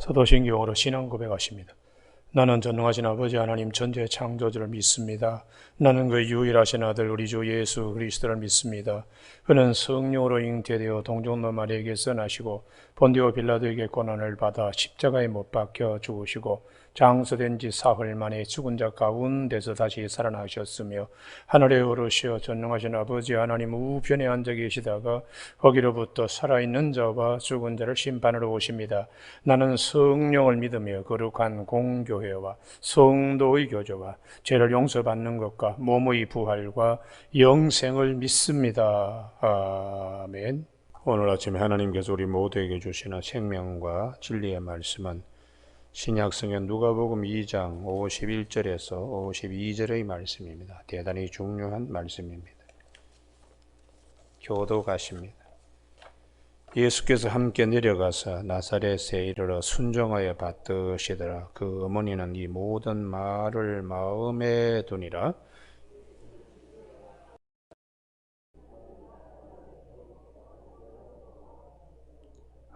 사도신경으로 신앙 고백하십니다. 나는 전능하신 아버지 하나님 전지의 창조주를 믿습니다. 나는 그 유일하신 아들 우리 주 예수 그리스도를 믿습니다. 그는 성령으로 잉태되어 동정노 마리아에게서 나시고 본디오 빌라도에게 고난을 받아 십자가에 못 박혀 죽으시고 장서된 지 사흘 만에 죽은 자 가운데서 다시 살아나셨으며 하늘에 오르시어 전능하신 아버지 하나님 우편에 앉아 계시다가 거기로부터 살아있는 자와 죽은 자를 심판하러 오십니다. 나는 성령을 믿으며 거룩한 공교회와 성도의 교제와 죄를 용서받는 것과 몸의 부활과 영생을 믿습니다. 아멘. 오늘 아침에 하나님께서 우리 모두에게 주시는 생명과 진리의 말씀은 신약성경 누가복음 2장 51절에서 52절의 말씀입니다. 대단히 중요한 말씀입니다. 교도가십니다. 예수께서 함께 내려가서 나사렛에 이르러 순종하여 받드시더라. 그 어머니는 이 모든 말을 마음에 두니라.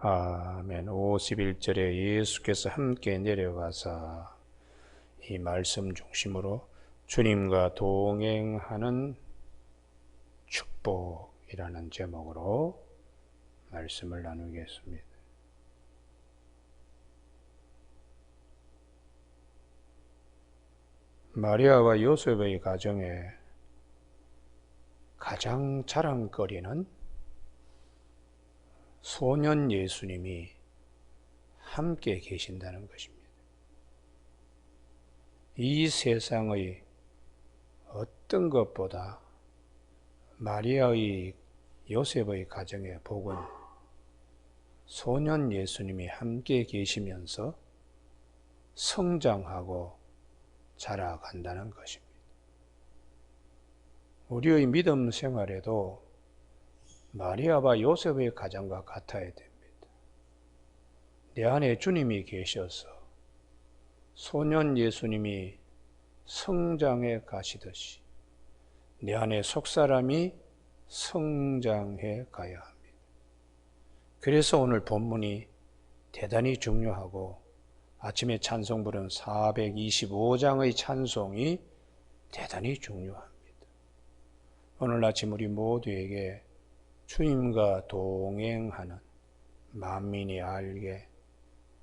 아멘. 51절에 예수께서 함께 내려가서 이 말씀 중심으로 주님과 동행하는 축복이라는 제목으로 말씀을 나누겠습니다. 마리아와 요셉의 가정에 가장 자랑거리는 소년 예수님이 함께 계신다는 것입니다. 이 세상의 어떤 것보다 마리아의 요셉의 가정의 복은 소년 예수님이 함께 계시면서 성장하고 자라간다는 것입니다. 우리의 믿음 생활에도 마리아와 요셉의 가정과 같아야 됩니다. 내 안에 주님이 계셔서 소년 예수님이 성장해 가시듯이 내 안에 속사람이 성장해 가야 합니다. 그래서 오늘 본문이 대단히 중요하고 아침에 찬송 부른 425장의 찬송이 대단히 중요합니다. 오늘 아침 우리 모두에게 주님과 동행하는 만민이 알게,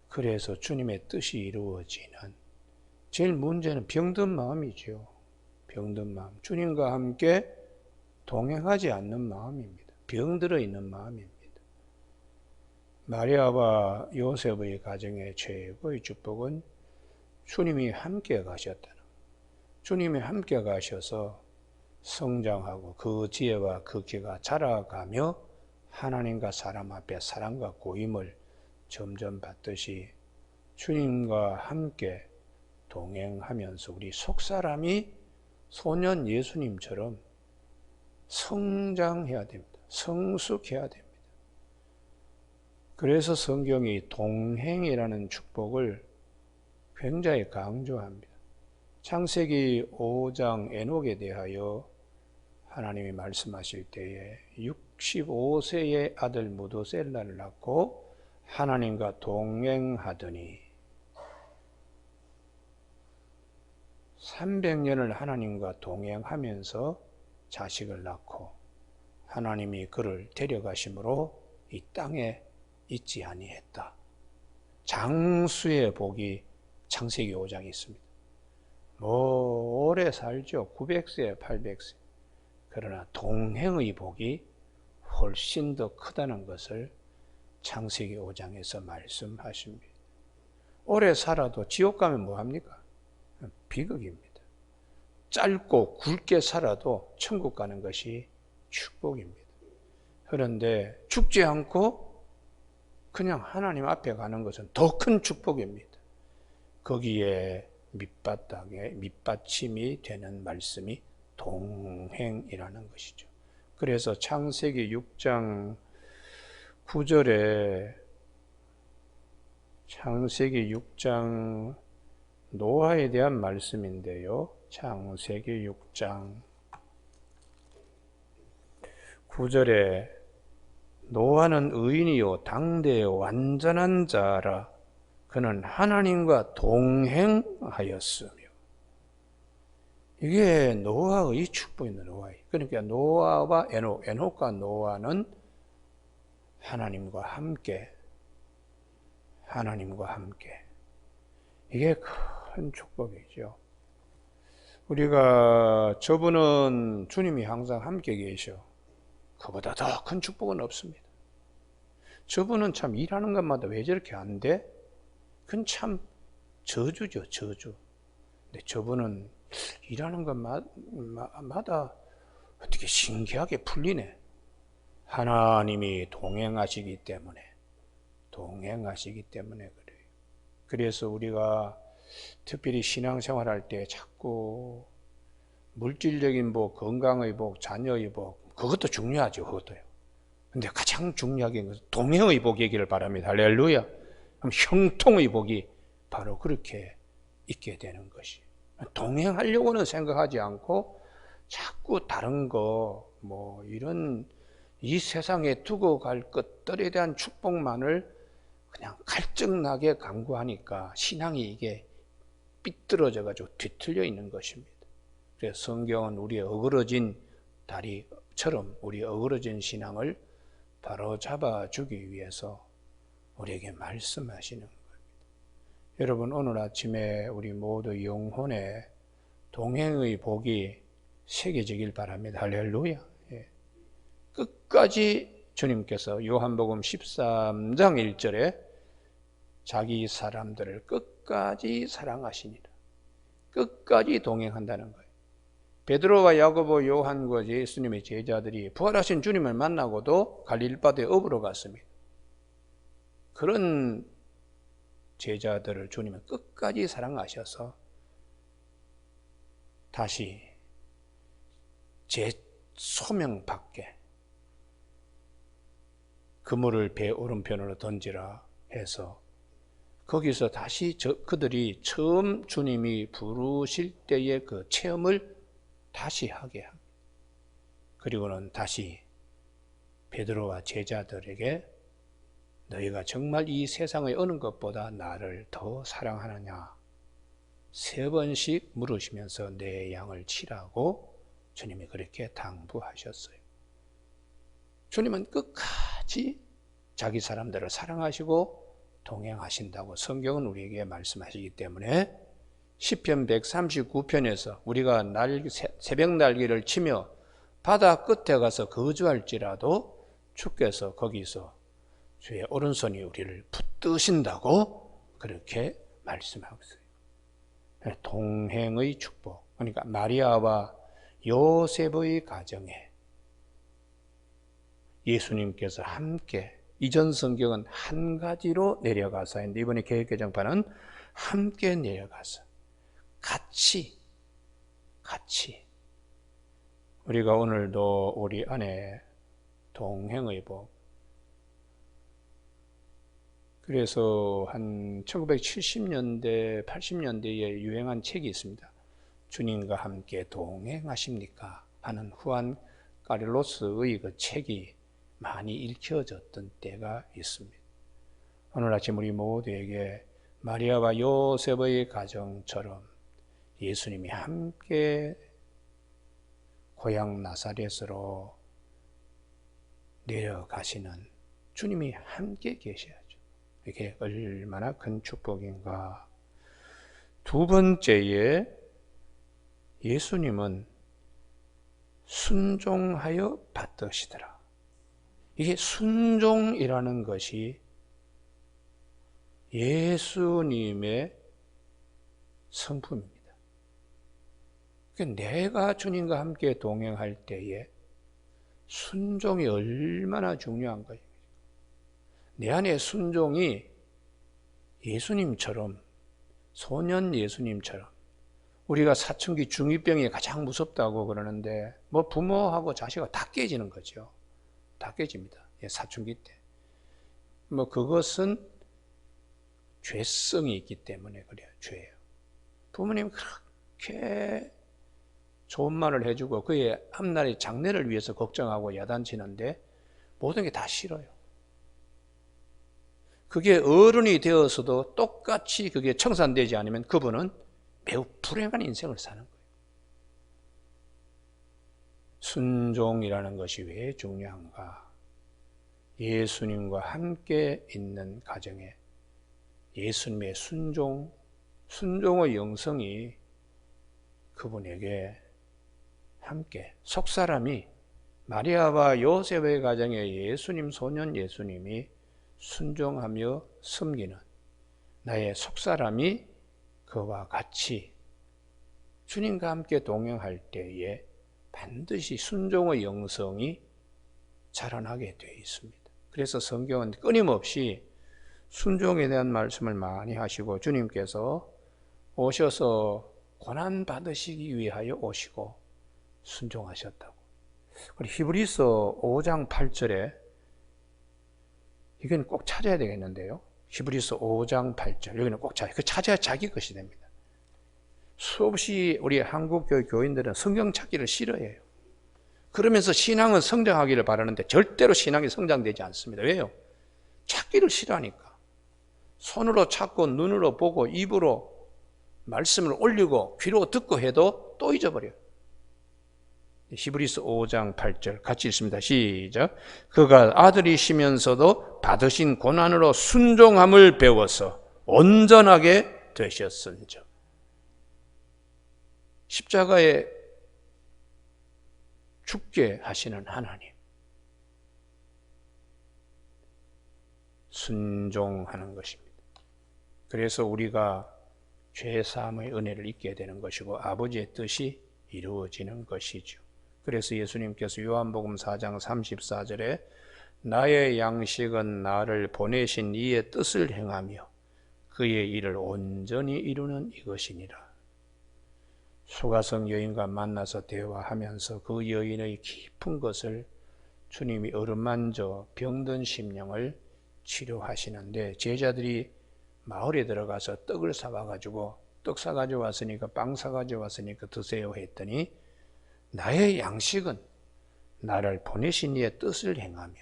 그래서 주님의 뜻이 이루어지는, 제일 문제는 병든 마음이죠. 병든 마음, 주님과 함께 동행하지 않는 마음입니다. 병들어 있는 마음입니다. 마리아와 요셉의 가정의 최고의 축복은 주님이 함께 가셨다는, 주님이 함께 가셔서 성장하고 그 지혜와 그 기가 자라가며 하나님과 사람 앞에 사랑과 고임을 점점 받듯이 주님과 함께 동행하면서 우리 속사람이 소년 예수님처럼 성장해야 됩니다. 성숙해야 됩니다. 그래서 성경이 동행이라는 축복을 굉장히 강조합니다. 창세기 5장 에녹에 대하여 하나님이 말씀하실 때에 65세의 아들 무두셀라를 낳고 하나님과 동행하더니 300년을 하나님과 동행하면서 자식을 낳고 하나님이 그를 데려가심으로 이 땅에 있지 아니했다. 장수의 복이 창세기 5장에 있습니다. 오래 살죠. 900세, 800세. 그러나 동행의 복이 훨씬 더 크다는 것을 창세기 5장에서 말씀하십니다. 오래 살아도 지옥 가면 뭐합니까? 비극입니다. 짧고 굵게 살아도 천국 가는 것이 축복입니다. 그런데 죽지 않고 그냥 하나님 앞에 가는 것은 더 큰 축복입니다. 거기에 밑받침이 되는 말씀이 동행이라는 것이죠. 그래서 창세기 6장 9절에 창세기 6장 노아에 대한 말씀인데요. 창세기 6장 9절에 노아는 의인이요 당대의 완전한 자라. 그는 하나님과 동행하였으며. 이게 노아의 축복입니다. 노아의. 그러니까 노아와 에녹과 노아는 하나님과 함께 이게 큰 축복이죠. 우리가 저분은 주님이 항상 함께 계셔. 그보다 더 큰 축복은 없습니다. 저분은 참 일하는 것마다 왜 저렇게 안 돼? 그건 참 저주죠, 저주. 근데 저분은 일하는 것마다 어떻게 신기하게 풀리네. 하나님이 동행하시기 때문에 그래요. 그래서 우리가 특별히 신앙생활할 때 자꾸 물질적인 복, 건강의 복, 자녀의 복, 그것도 중요하죠. 그것도요. 근데 가장 중요한 것은 동행의 복이기를 바랍니다. 할렐루야. 그럼 형통의 복이 바로 그렇게 있게 되는 것이. 동행하려고는 생각하지 않고 자꾸 다른 거, 이런 이 세상에 두고 갈 것들에 대한 축복만을 그냥 갈증나게 강구하니까 신앙이 이게 삐뚤어져가지고 뒤틀려 있는 것입니다. 그래서 성경은 우리의 어그러진 다리처럼 우리의 어그러진 신앙을 바로 잡아주기 위해서 우리에게 말씀하시는 겁니다. 여러분, 오늘 아침에 우리 모두 영혼의 동행의 복이 새겨지길 바랍니다. 할렐루야. 예. 끝까지 주님께서 요한복음 13장 1절에 자기 사람들을 끝까지 사랑하시니라. 끝까지 동행한다는 거예요. 베드로와 야고보, 요한과 예수님의 제자들이 부활하신 주님을 만나고도 갈릴바도에 업으로 갔습니다. 그런 제자들을 주님은 끝까지 사랑하셔서 다시 제 소명 밖에 그물을 배 오른편으로 던지라 해서 거기서 다시 그들이 처음 주님이 부르실 때의 그 체험을 다시 하게 합니다. 그리고는 다시 베드로와 제자들에게 너희가 정말 이 세상의 어느 것보다 나를 더 사랑하느냐 3번씩 물으시면서 내 양을 치라고 주님이 그렇게 당부하셨어요. 주님은 끝까지 자기 사람들을 사랑하시고 동행하신다고 성경은 우리에게 말씀하시기 때문에 시편 139편에서 우리가 새벽 날개를 치며 바다 끝에 가서 거주할지라도 주께서 거기서 주의 오른손이 우리를 붙드신다고 그렇게 말씀하고 있어요. 동행의 축복. 그러니까 마리아와 요셉의 가정에 예수님께서 함께, 이전 성경은 한 가지로 내려가서 했는데 이번에 개역개정판은 함께 내려가서 같이 우리가 오늘도 우리 안에 동행의 복. 그래서 한 1970년대, 80년대에 유행한 책이 있습니다. 주님과 함께 동행하십니까? 하는 후안 카를로스의 그 책이 많이 읽혀졌던 때가 있습니다. 오늘 아침 우리 모두에게 마리아와 요셉의 가정처럼 예수님이 함께 고향 나사렛으로 내려가시는 주님이 함께 계셔야죠. 이게 얼마나 큰 축복인가. 두 번째에 예수님은 순종하여 받으시더라. 이게 순종이라는 것이 예수님의 성품입니다. 내가 주님과 함께 동행할 때에 순종이 얼마나 중요한 거예요. 내 안에 순종이 예수님처럼, 소년 예수님처럼, 우리가 사춘기 중2병이 가장 무섭다고 그러는데 부모하고 자식하고 다 깨지는 거죠. 다 깨집니다. 사춘기 때. 그것은 죄성이 있기 때문에 그래요. 죄예요. 부모님 그렇게 좋은 말을 해주고 그의 앞날의 장래를 위해서 걱정하고 야단치는데 모든 게 다 싫어요. 그게 어른이 되어서도 똑같이 그게 청산되지 않으면 그분은 매우 불행한 인생을 사는 거예요. 순종이라는 것이 왜 중요한가? 예수님과 함께 있는 가정에 예수님의 순종의 영성이 그분에게 함께, 속사람이 마리아와 요셉의 가정에 예수님, 소년 예수님이 순종하며 섬기는 나의 속사람이 그와 같이 주님과 함께 동행할 때에 반드시 순종의 영성이 자라나게 되어 있습니다. 그래서 성경은 끊임없이 순종에 대한 말씀을 많이 하시고, 주님께서 오셔서 고난 받으시기 위하여 오시고 순종하셨다고. 그리고 히브리서 5장 8절에 이건 꼭 찾아야 되겠는데요. 히브리서 5장 8절 여기는 꼭 찾아야 자기 것이 됩니다. 수없이 우리 한국 교인들은 성경 찾기를 싫어해요. 그러면서 신앙은 성장하기를 바라는데 절대로 신앙이 성장되지 않습니다. 왜요? 찾기를 싫어하니까. 손으로 찾고 눈으로 보고 입으로 말씀을 올리고 귀로 듣고 해도 또 잊어버려요. 히브리서 5장 8절 같이 읽습니다. 시작. 그가 아들이시면서도 받으신 고난으로 순종함을 배워서 온전하게 되셨은즉. 십자가에 죽게 하시는 하나님, 순종하는 것입니다. 그래서 우리가 죄사함의 은혜를 잊게 되는 것이고 아버지의 뜻이 이루어지는 것이죠. 그래서 예수님께서 요한복음 4장 34절에 나의 양식은 나를 보내신 이의 뜻을 행하며 그의 일을 온전히 이루는 이것이니라. 수가성 여인과 만나서 대화하면서 그 여인의 깊은 것을 주님이 어루만져 병든 심령을 치료하시는데, 제자들이 마을에 들어가서 떡을 사와가지고 떡 사가지고 왔으니까 빵 사가지고 왔으니까 드세요 했더니 나의 양식은 나를 보내신 이의 뜻을 행하며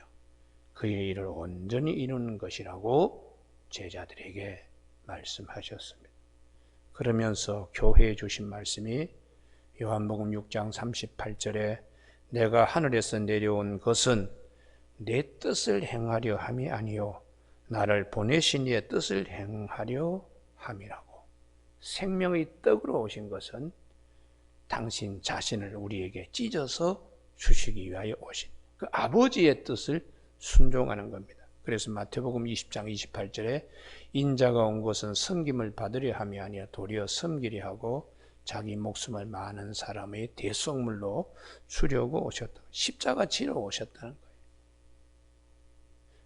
그의 일을 온전히 이루는 것이라고 제자들에게 말씀하셨습니다. 그러면서 교회에 주신 말씀이 요한복음 6장 38절에 내가 하늘에서 내려온 것은 내 뜻을 행하려 함이 아니요 나를 보내신 이의 뜻을 행하려 함이라고. 생명의 떡으로 오신 것은 당신 자신을 우리에게 찢어서 주시기 위하여 오신 그 아버지의 뜻을 순종하는 겁니다. 그래서 마태복음 20장 28절에 인자가 온 것은 섬김을 받으려 함이 아니라 도리어 섬기려 하고 자기 목숨을 많은 사람의 대속물로 주려고 오셨다. 십자가 지러 오셨다는 거예요.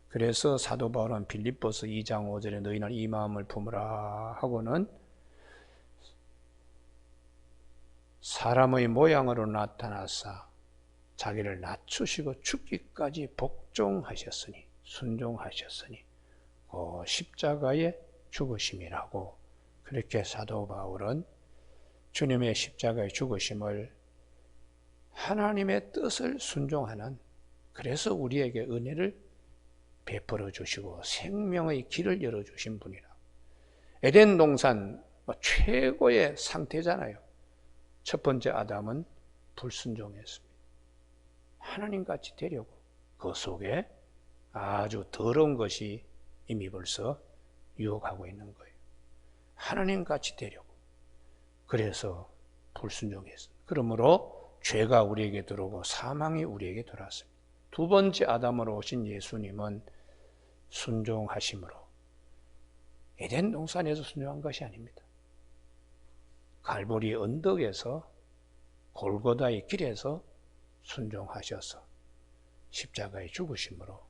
그래서 사도 바울은 빌립보서 2장 5절에 너희는 이 마음을 품으라 하고는 사람의 모양으로 나타나사 자기를 낮추시고 죽기까지 복종하셨으니, 순종하셨으니 그 십자가의 죽으심이라고. 그렇게 사도 바울은 주님의 십자가의 죽으심을 하나님의 뜻을 순종하는, 그래서 우리에게 은혜를 베풀어 주시고 생명의 길을 열어주신 분이라. 에덴 동산 최고의 상태잖아요. 첫 번째 아담은 불순종했습니다. 하나님같이 되려고. 그 속에 아주 더러운 것이 이미 벌써 유혹하고 있는 거예요. 하나님같이 되려고. 그래서 불순종했습니다. 그러므로 죄가 우리에게 들어오고 사망이 우리에게 들어왔습니다. 두 번째 아담으로 오신 예수님은 순종하심으로 에덴 동산에서 순종한 것이 아닙니다. 갈보리 언덕에서 골고다의 길에서 순종하셔서 십자가의 죽으심으로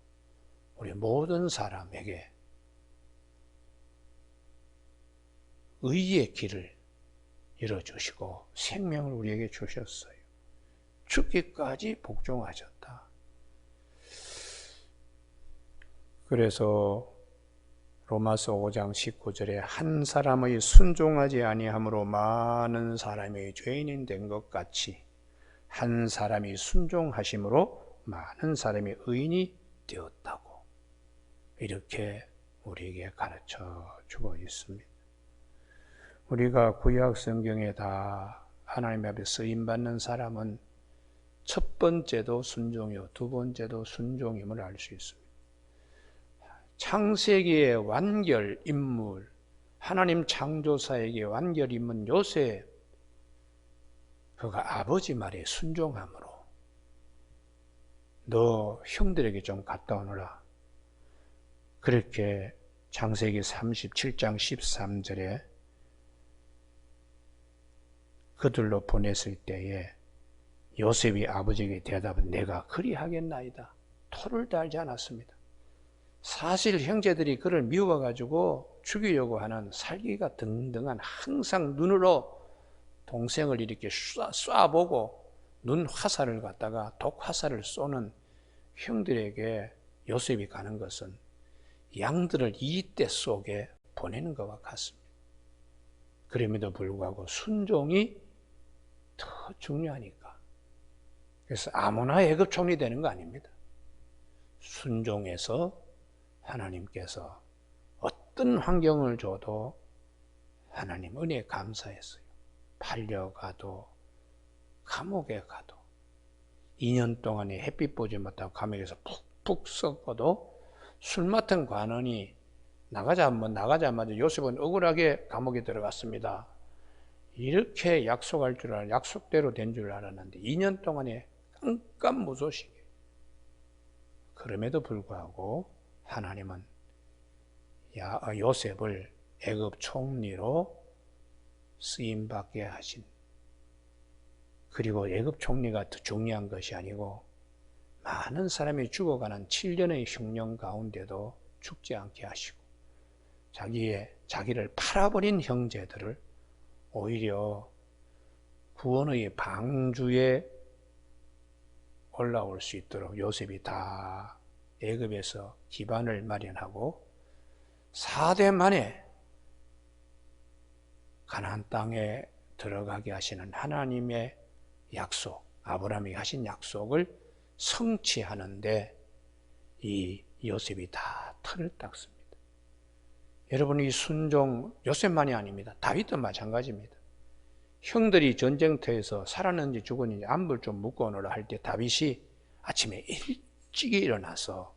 우리 모든 사람에게 의의 길을 열어주시고 생명을 우리에게 주셨어요. 죽기까지 복종하셨다. 그래서 로마서 5장 19절에 한 사람의 순종하지 아니함으로 많은 사람이 죄인이 된 것 같이 한 사람이 순종하심으로 많은 사람이 의인이 되었다고. 이렇게 우리에게 가르쳐 주고 있습니다. 우리가 구약 성경에 다 하나님 앞에 쓰임받는 사람은 첫 번째도 순종이요, 두 번째도 순종임을 알 수 있습니다. 창세기의 완결 인물, 하나님 창조사에게 완결 인물 요셉, 그가 아버지 말에 순종함으로 너 형들에게 좀 갔다 오너라. 그렇게 창세기 37장 13절에 그들로 보냈을 때에 요셉이 아버지에게 대답은 내가 그리하겠나이다. 토를 달지 않았습니다. 사실 형제들이 그를 미워가지고 죽이려고 하는 살기가 등등한 항상 눈으로 동생을 이렇게 쏴보고 눈 화살을 갖다가 독 화살을 쏘는 형들에게 요셉이 가는 것은 양들을 이떼 속에 보내는 것과 같습니다. 그럼에도 불구하고 순종이 더 중요하니까. 그래서 아무나 애굽 총리 되는 거 아닙니다. 순종해서 하나님께서 어떤 환경을 줘도 하나님 은혜에 감사했어요. 팔려가도 감옥에 가도 2년 동안에 햇빛 보지 못하고 감옥에서 푹푹 썩어도 술 맡은 관원이 나가자마자 요셉은 억울하게 감옥에 들어갔습니다. 이렇게 약속대로 된 줄 알았는데 2년 동안에 깜깜무소식이에요. 그럼에도 불구하고 하나님은 요셉을 애굽 총리로 쓰임받게 하신, 그리고 애굽 총리가 더 중요한 것이 아니고 많은 사람이 죽어가는 7년의 흉년 가운데도 죽지 않게 하시고 자기를 팔아버린 형제들을 오히려 구원의 방주에 올라올 수 있도록 요셉이 다 애굽에서 기반을 마련하고 4대 만에 가나안 땅에 들어가게 하시는 하나님의 약속, 아브라함이 하신 약속을 성취하는데 이 요셉이 다 틀을 닦습니다. 여러분, 이 순종 요셉만이 아닙니다. 다윗도 마찬가지입니다. 형들이 전쟁터에서 살았는지 죽었는지 안부를 좀 묻고 오너라 할 때 다윗이 아침에 일찍 일어나서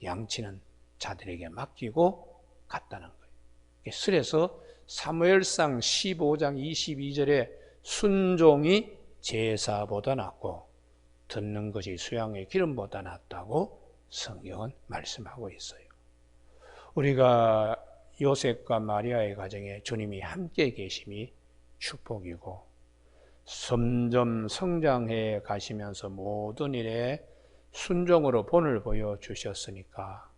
양치는 자들에게 맡기고 갔다는 거예요. 그래서 사무엘상 15장 22절에 순종이 제사보다 낫고 듣는 것이 수양의 기름보다 낫다고 성경은 말씀하고 있어요. 우리가 요셉과 마리아의 가정에 주님이 함께 계심이 축복이고, 점점 성장해 가시면서 모든 일에 순종으로 본을 보여주셨으니까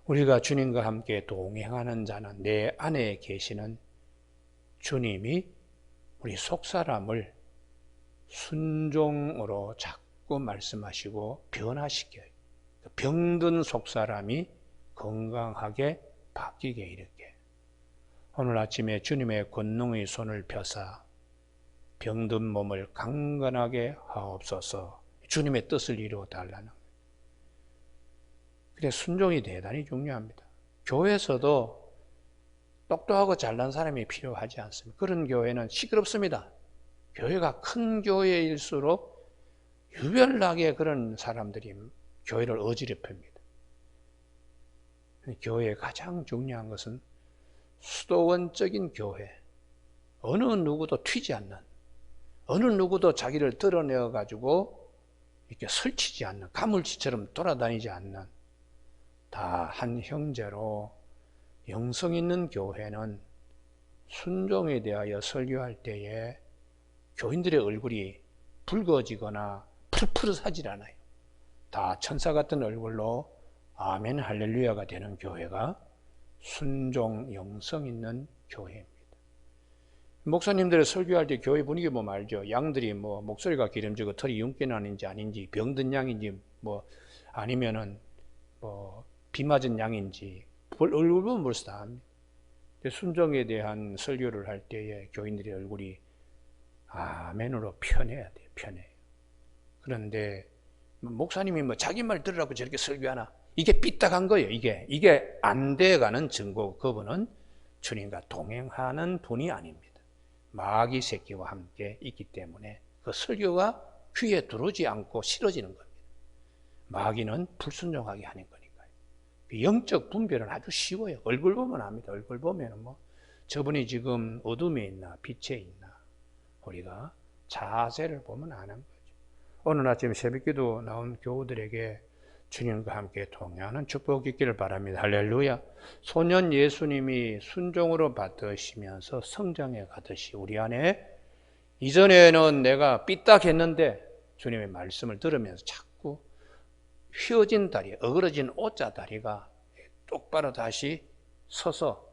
우리가 주님과 함께 동행하는 자는 내 안에 계시는 주님이 우리 속사람을 순종으로 자꾸 말씀하시고 변화시켜요. 병든 속사람이 건강하게 바뀌게 이렇게. 오늘 아침에 주님의 권능의 손을 펴사 병든 몸을 강건하게 하옵소서, 주님의 뜻을 이루어 달라는 거예요. 그래서 순종이 대단히 중요합니다. 교회에서도 똑똑하고 잘난 사람이 필요하지 않습니다. 그런 교회는 시끄럽습니다. 교회가 큰 교회일수록 유별나게 그런 사람들이 교회를 어지럽힙니다. 교회의 가장 중요한 것은 수도원적인 교회, 어느 누구도 튀지 않는, 어느 누구도 자기를 드러내어 가지고 이렇게 설치지 않는, 가물치처럼 돌아다니지 않는 다 한 형제로 영성 있는 교회는 순종에 대하여 설교할 때에 교인들의 얼굴이 붉어지거나 푸릇푸릇하지 않아요. 다 천사 같은 얼굴로 아멘 할렐루야가 되는 교회가 순종 영성 있는 교회입니다. 목사님들이 설교할 때 교회 분위기 보면 알죠. 양들이 목소리가 기름지고 털이 윤기 나는지 아닌지, 병든 양인지 아니면은 비 맞은 양인지 얼굴 보면 벌써 다 압니다. 순종에 대한 설교를 할 때에 교인들의 얼굴이 아멘으로 편해야 돼요. 편해요. 그런데 목사님이 자기 말 들으라고 저렇게 설교하나? 이게 삐딱한 거예요. 이게 안 돼가는 증거. 그분은 주님과 동행하는 분이 아닙니다. 마귀 새끼와 함께 있기 때문에 그 설교가 귀에 들어오지 않고 싫어지는 겁니다. 마귀는 불순종하게 하는 거니까요. 영적 분별은 아주 쉬워요. 얼굴 보면 압니다. 얼굴 보면 뭐 저분이 지금 어둠에 있나 빛에 있나 우리가 자세를 보면 아는 거죠. 오늘 아침 새벽기도 나온 교우들에게 주님과 함께 동행하는 축복 있기를 바랍니다. 할렐루야. 소년 예수님이 순종으로 받으시면서 성장해 가듯이 우리 안에 이전에는 내가 삐딱했는데 주님의 말씀을 들으면서 자꾸 휘어진 다리, 어그러진 오자 다리가 똑바로 다시 서서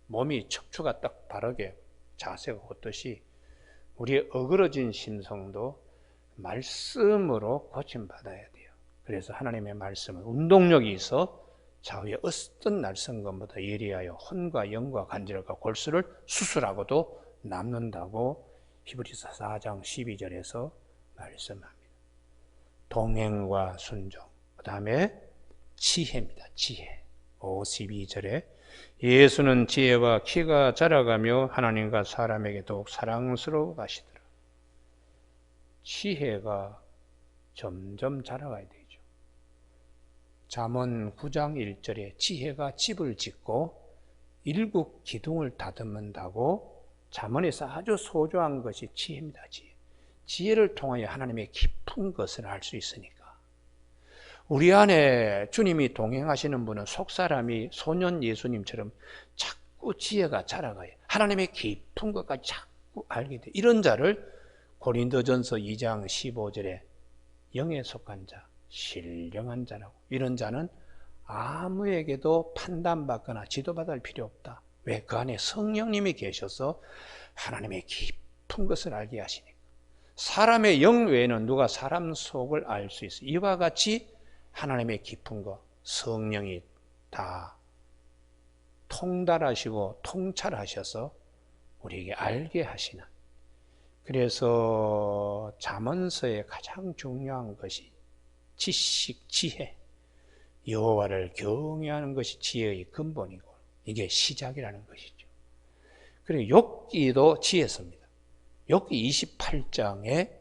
몸이 척추가 딱 바르게 자세가 걷듯이 우리의 어그러진 심성도 말씀으로 고침받아야 돼요. 그래서 하나님의 말씀은 운동력이 있어 좌우에 어떤 날선 것보다 예리하여 혼과 영과 간질과 골수를 수술하고도 남는다고 히브리서 4장 12절에서 말씀합니다. 동행과 순종, 그 다음에 지혜입니다. 지혜. 52절에 예수는 지혜와 키가 자라가며 하나님과 사람에게 더욱 사랑스러워 가시더라. 지혜가 점점 자라가야 되죠. 잠언 9장 1절에 지혜가 집을 짓고 일국 기둥을 다듬는다고 잠언에서 아주 소중한 것이 지혜입니다. 지혜를 통하여 하나님의 깊은 것을 알 수 있으니까. 우리 안에 주님이 동행하시는 분은 속사람이 소년 예수님처럼 자꾸 지혜가 자라가요. 하나님의 깊은 것까지 자꾸 알게 돼요. 이런 자를 고린도전서 2장 15절에 영에 속한 자, 신령한 자라고. 이런 자는 아무에게도 판단받거나 지도받을 필요 없다. 왜? 그 안에 성령님이 계셔서 하나님의 깊은 것을 알게 하시니까. 사람의 영 외에는 누가 사람 속을 알 수 있어요. 이와 같이 하나님의 깊은 것, 성령이 다 통달하시고 통찰하셔서 우리에게 알게 하시는. 그래서 잠언서의 가장 중요한 것이 지식, 지혜. 여호와를 경외하는 것이 지혜의 근본이고 이게 시작이라는 것이죠. 그리고 욥기도 지혜서입니다. 욥기 28장에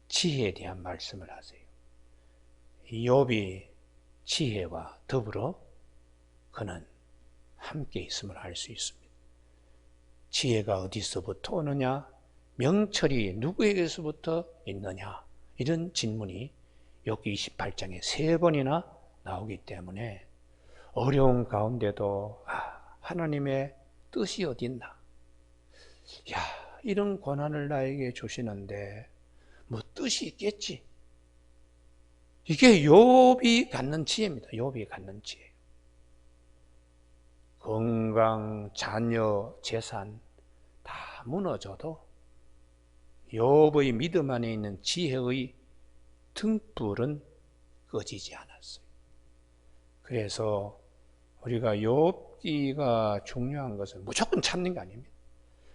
지혜에 대한 말씀을 하세요. 욥이 지혜와 더불어 그는 함께 있음을 알 수 있습니다. 지혜가 어디서부터 오느냐? 명철이 누구에게서부터 있느냐? 이런 질문이 욥기 28장에 3번이나 나오기 때문에 어려운 가운데도 하나님의 뜻이 어디 있나? 이런 고난을 나에게 주시는데 뭐 뜻이 있겠지? 이게 욥이 갖는 지혜입니다. 욥이 갖는 지혜. 건강, 자녀, 재산 다 무너져도 욥의 믿음 안에 있는 지혜의 등불은 꺼지지 않았어요. 그래서 우리가 욥기가 중요한 것은 무조건 참는 게 아닙니다.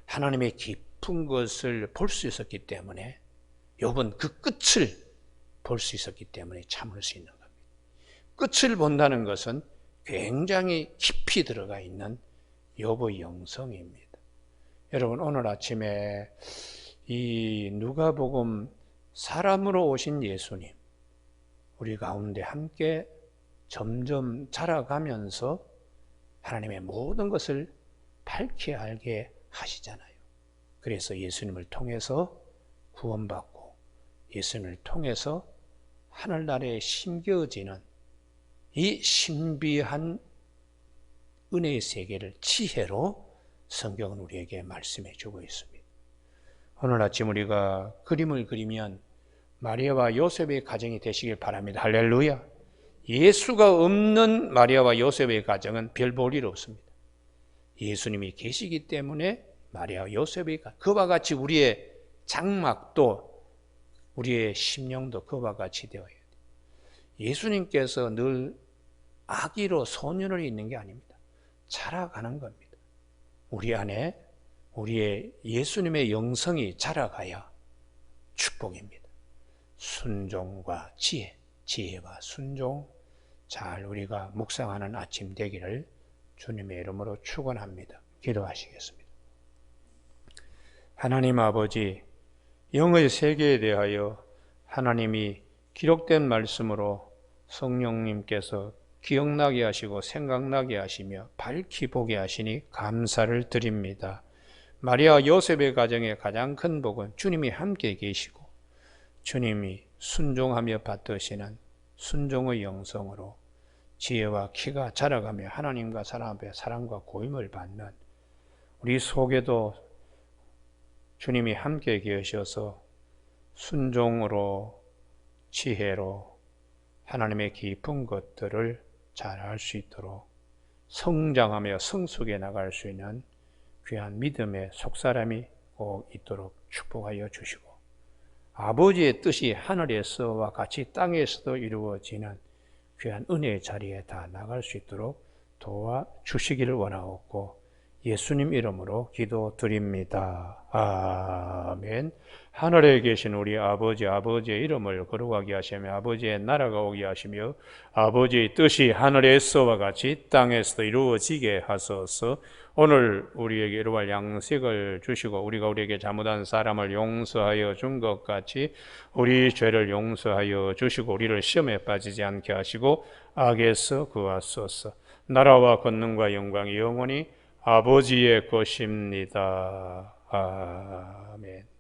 하나님의 깊은 것을 볼 수 있었기 때문에 욥은 그 끝을 볼 수 있었기 때문에 참을 수 있는 겁니다. 끝을 본다는 것은 굉장히 깊이 들어가 있는 욥의 영성입니다. 여러분 오늘 아침에 이 누가복음 사람으로 오신 예수님 우리 가운데 함께 점점 자라가면서 하나님의 모든 것을 밝히 알게 하시잖아요. 그래서 예수님을 통해서 구원받고 예수님을 통해서 하늘나라에 심겨지는 이 신비한 은혜의 세계를 지혜로 성경은 우리에게 말씀해 주고 있습니다. 오늘 아침 우리가 그림을 그리면 마리아와 요셉의 가정이 되시길 바랍니다. 할렐루야. 예수가 없는 마리아와 요셉의 가정은 별 볼 일 없습니다. 예수님이 계시기 때문에 마리아와 요셉의 그와 같이 우리의 장막도 우리의 심령도 그와 같이 되어야 돼요. 예수님께서 늘 아기로 소년으로 있는 게 아닙니다. 자라가는 겁니다. 우리 안에 우리의 예수님의 영성이 자라가야 축복입니다. 순종과 지혜, 지혜와 순종, 잘 우리가 묵상하는 아침 되기를 주님의 이름으로 축원합니다. 기도하시겠습니다. 하나님 아버지, 영의 세계에 대하여 하나님이 기록된 말씀으로 성령님께서 기억나게 하시고 생각나게 하시며 밝히 보게 하시니 감사를 드립니다. 마리아 요셉의 가정의 가장 큰 복은 주님이 함께 계시고 주님이 순종하며 받드시는 순종의 영성으로 지혜와 키가 자라가며 하나님과 사람 앞에 사랑과 고임을 받는 우리 속에도 주님이 함께 계셔서 순종으로 지혜로 하나님의 깊은 것들을 잘 알 수 있도록 성장하며 성숙해 나갈 수 있는 귀한 믿음의 속사람이 꼭 있도록 축복하여 주시고 아버지의 뜻이 하늘에서와 같이 땅에서도 이루어지는 귀한 은혜의 자리에 다 나갈 수 있도록 도와주시기를 원하옵고 예수님 이름으로 기도드립니다. 아멘. 하늘에 계신 우리 아버지, 아버지의 이름을 거룩하게 하시며 아버지의 나라가 오게 하시며 아버지의 뜻이 하늘에서와 같이 땅에서도 이루어지게 하소서. 오늘 우리에게 이루어갈 양식을 주시고 우리가 우리에게 잘못한 사람을 용서하여 준 것 같이 우리 죄를 용서하여 주시고 우리를 시험에 빠지지 않게 하시고 악에서 구하소서. 나라와 권능과 영광이 영원히 아버지의 것입니다. 아멘.